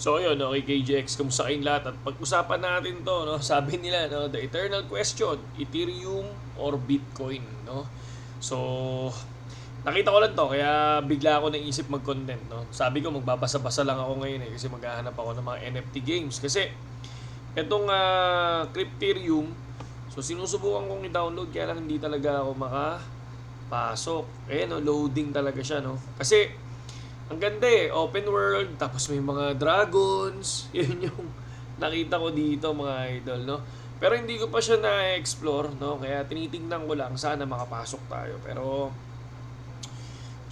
So ayun, no, kay KGX, kumusta kayong lahat? At pag-usapan natin to, no, sabi nila, no, the eternal question, Ethereum or Bitcoin, no? So, nakita ko lang to, kaya bigla ako naisip mag-content, no? Sabi ko, magbabasa-basa lang ako ngayon kasi maghahanap ako ng mga NFT games. Kasi, itong Crypterium, so sinusubukan kong i-download, kaya lang hindi talaga ako makapasok. No, loading talaga siya, no? Kasi, ang ganda open world, tapos may mga dragons. Yun yung nakita ko dito mga idol, no? Pero hindi ko pa siya na-explore, no? Kaya tinitingnan ko lang, sana makapasok tayo. Pero,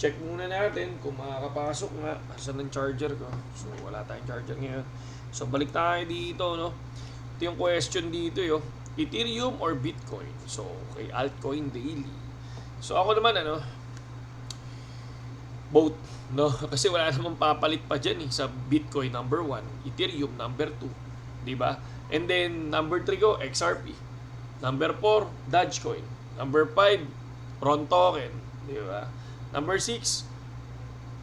check muna natin kung makakapasok nga. Saan ang charger ko? So, wala tayong charger ngayon. So, balik tayo dito, no? Ito yung question dito, Ethereum or Bitcoin? So, kay Altcoin Daily. So, ako naman, both, no? Kasi wala namang papalit pa dyan sa Bitcoin number 1, Ethereum number 2, di ba? And then number 3 ko XRP, number 4 Dogecoin, number 5 Tron token, di ba? Number 6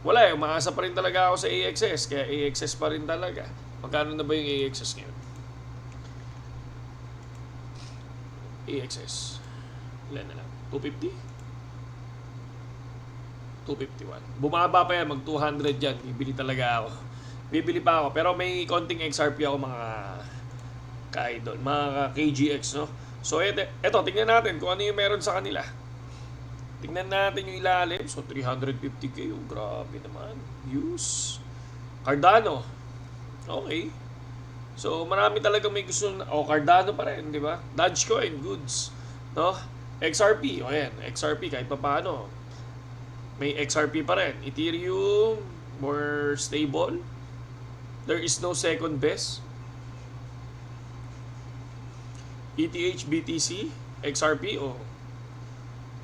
wala umaasa pa rin talaga ako sa AXS, kaya AXS pa rin talaga. Magkano na ba yung AXS ngayon? AXS ilan na lang? 250? 251. Bumaba pa yan, mag 200 yan. Bibili talaga ako. Bibili pa ako. Pero may konting XRP ako mga ka-idol, mga KGX, no? So, eto, tingnan natin kung ano yung meron sa kanila. Tingnan natin yung ilalim. So, 350k. Oh, grabe naman. Use. Cardano. Okay. So, marami talaga may gusto na. Cardano pa rin, di ba? Dogecoin, goods. No? XRP. Ayan, XRP kahit pa paano. May XRP pa rin. Ethereum, more stable. There is no second best. ETH, BTC, XRP,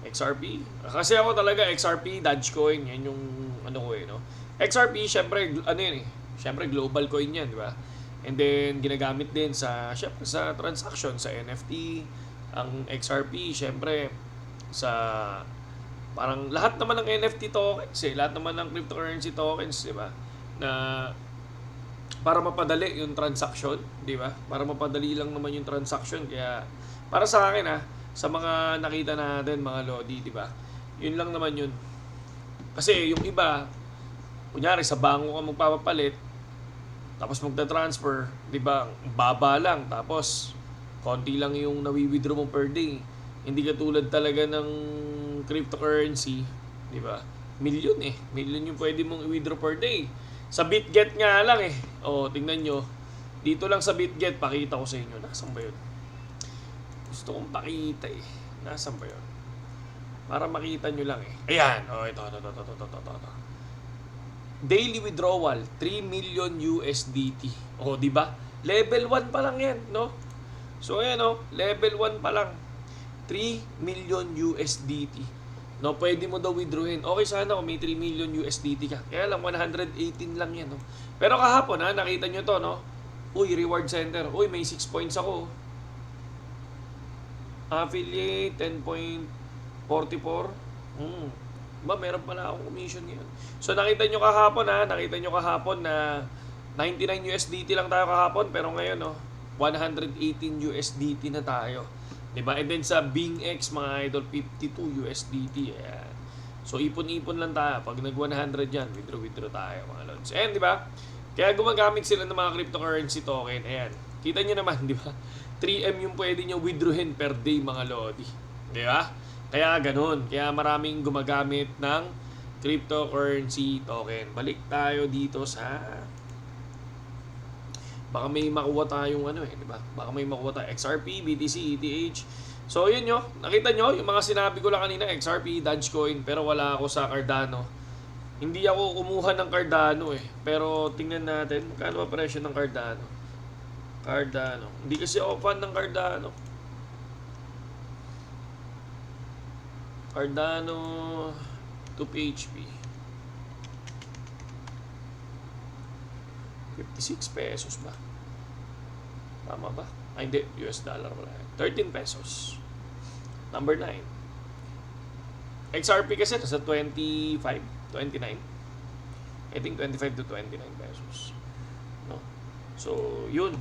XRP. Kasi ako talaga XRP, Dogecoin, yan yung ano ko no. XRP, syempre, syempre global coin yan, di ba? And then, ginagamit din syempre, sa transaction, sa NFT. Ang XRP, syempre, sa parang lahat naman ng NFT tokens, lahat naman ng cryptocurrency tokens, di ba? Na para mapadali yung transaction, di ba? Para mapadali lang naman yung transaction. Kaya para sa akin sa mga nakita natin mga lodi, di ba? Yun lang naman yun. Kasi yung iba, kunyari sa bangko ka magpapapalit, tapos magta-transfer, di ba? Baba lang, tapos konti lang yung nawi-withdraw mo per day. Hindi katulad talaga ng cryptocurrency, di ba? Million Million yung pwede mong i-withdraw per day. Sa BitGet nga lang tingnan nyo. Dito lang sa BitGet, pakita ko sa inyo. Nasaan ba yun? Gusto kong pakita Nasaan ba yun? Para makita nyo lang Ayan. Ito. Daily withdrawal, 3 million USDT. Di ba? Level 1 pa lang yan, no? So, ayan, level 1 pa lang. 3 million USDT. No, pwede mo daw withdrawin. Okay sana kung may 3 million USDT ka. Kaya lang, 118 lang yan, no? Pero kahapon, nakita nyo to, no? Uy, reward center. Uy, may 6 points ako. Affiliate, 10.44. Meron pala akong commission ngayon. So, nakita nyo kahapon, na 99 USDT lang tayo kahapon. Pero ngayon, 118 USDT na tayo. Diba? And then sa BingX, mga idol, 52 USDT. Ayan. So, ipon-ipon lang tayo. Pag nag-100 yan, withdraw tayo, mga lods. And, diba? Kaya gumagamit sila ng mga cryptocurrency token. Ayan. Kita nyo naman, diba? 3M yung pwede nyo withdrawin per day, mga lodi. Diba? Kaya ganun. Kaya maraming gumagamit ng cryptocurrency token. Balik tayo dito sa... Baka may makuha tayong di ba? Baka may makuha tayong XRP, BTC, ETH. So, yun nakita nyo, yung mga sinabi ko lang kanina, XRP, Dogecoin, pero wala ako sa Cardano. Hindi ako kumuha ng Cardano Pero tingnan natin, magkano ba presyo ng Cardano? Cardano. Hindi kasi ako fan ng Cardano. Cardano to PHP. 56 pesos ba? Tama ba? Ay, hindi. US dollar wala. 13 pesos. Number 9. XRP kasi nasa 25, 29. I think 25 to 29 pesos. No? So, yun.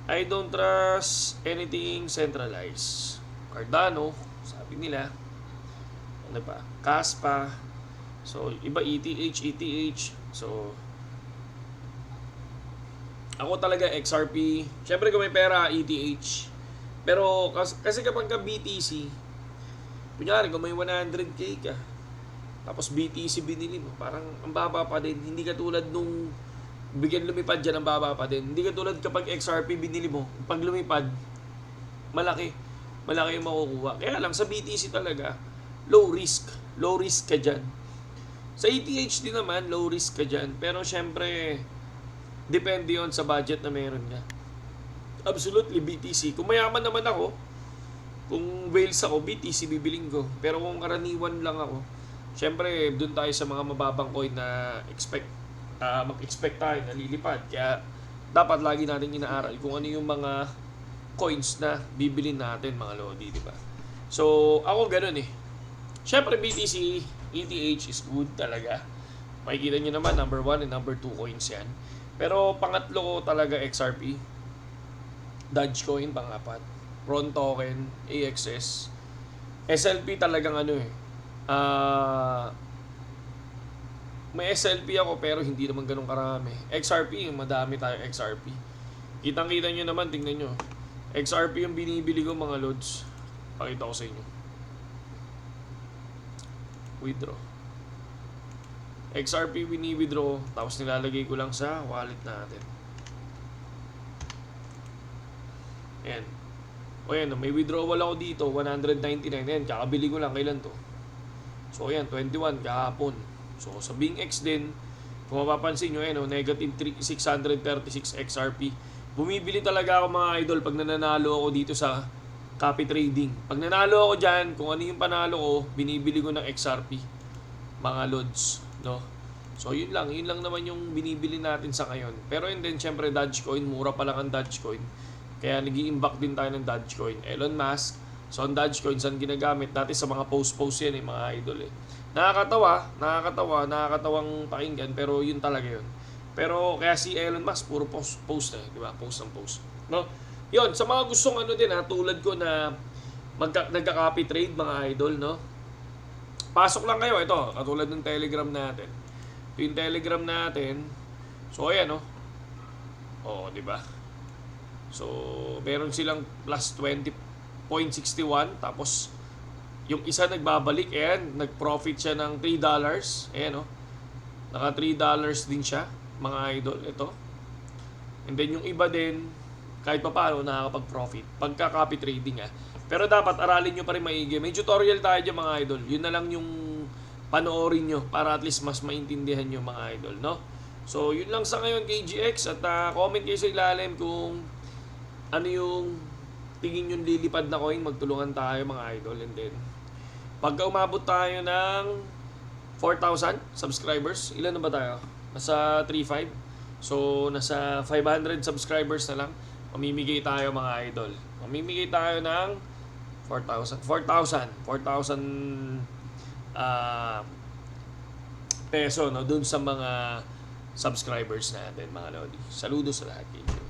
I don't trust anything centralized. Cardano, sabi nila. Ano pa? Kaspa. So, iba ETH. So, ako talaga XRP. Siyempre kung may pera, ETH. Pero kasi kapag ka BTC, kunyari kung may 100k ka, tapos BTC binili mo, parang ang baba pa din. Hindi katulad nung bigyan lumipad dyan, ang baba pa din. Hindi katulad kapag XRP binili mo, pag lumipad, malaki yung makukuha. Kaya lang sa BTC talaga, low risk ka dyan. Sa ETH din naman, low risk ka dyan. Pero syempre, depende yon sa budget na meron niya. Absolutely, BTC. Kung mayaman naman ako, kung whales ako, BTC bibiling ko. Pero kung karaniwan lang ako, syempre, dun tayo sa mga mababang coin na mag-expect tayo na lilipad. Kaya, dapat lagi natin inaaral kung ano yung mga coins na bibilin natin, mga lodi, di ba? So, ako ganun eh. Syempre, BTC, ETH is good talaga. Makikita nyo naman, number 1 and number 2 coins yan. Pero pangatlo ko talaga XRP, Dogecoin pangapat, Tron token, AXS, SLP talagang ano eh. May SLP ako pero hindi naman ganun karami. XRP, madami tayo XRP. Kitang-kita nyo naman, tingnan nyo. XRP yung binibili ko mga lods. Pakita ko sa inyo. Withdraw. XRP wini-withdraw, tapos nilalagay ko lang sa wallet natin. Ayan. O yan, may withdrawal ako dito, 199. Ayan, kakabili ko lang, kailan to? So ayan, 21 kahapon. So sa BingX din, kung mapapansin nyo, ayan, negative 636 XRP. Bumibili talaga ako mga idol pag nananalo ako dito sa copy trading. Pag nanalo ako dyan, kung ano yung panalo ko, binibili ko ng XRP. Mga lods. No? So yun lang naman yung binibili natin sa ngayon. Pero and then syempre Dogecoin, mura pa lang ang Dogecoin. Kaya nag-i-imbak din tayo ng Dogecoin. Elon Musk, so ang Dogecoin saan ginagamit? Dati sa mga post yan mga idol eh. Nakakatawang pakinggan pero yun talaga yun. Pero kaya si Elon Musk puro post eh, di ba? Post. No? Yun, sa mga gustong ano din tulad ko na nagka-copy trade mga idol, no? Pasok lang kayo, ito, katulad ng Telegram natin. Ito yung Telegram natin. So, ayan, no? Oo, di ba? So, meron silang plus 20.61. Tapos, yung isa nagbabalik, ayan, nag-profit siya ng $3. Ayan, no? Naka $3 din siya, mga idol. Ito. And then, yung iba din, kahit pa paano, nakakapag-profit. Pagka-copy trading, Pero dapat aralin nyo pa rin maigi. May tutorial tayo dyan mga idol. Yun na lang yung panoorin nyo para at least mas maintindihan nyo mga idol, no? So, yun lang sa ngayon KGX. At comment kayo sa ilalim kung ano yung tingin yung lilipad na coin. Magtulungan tayo mga idol. And then, pagka umabot tayo ng 4,000 subscribers, ilan na ba tayo? Nasa 3.5. So, nasa 500 subscribers na lang. Mamimigay tayo mga idol. Mamimigay tayo ng 4,000 peso, no, dun sa mga subscribers natin mga lodi. Saludo sa lahat kayo.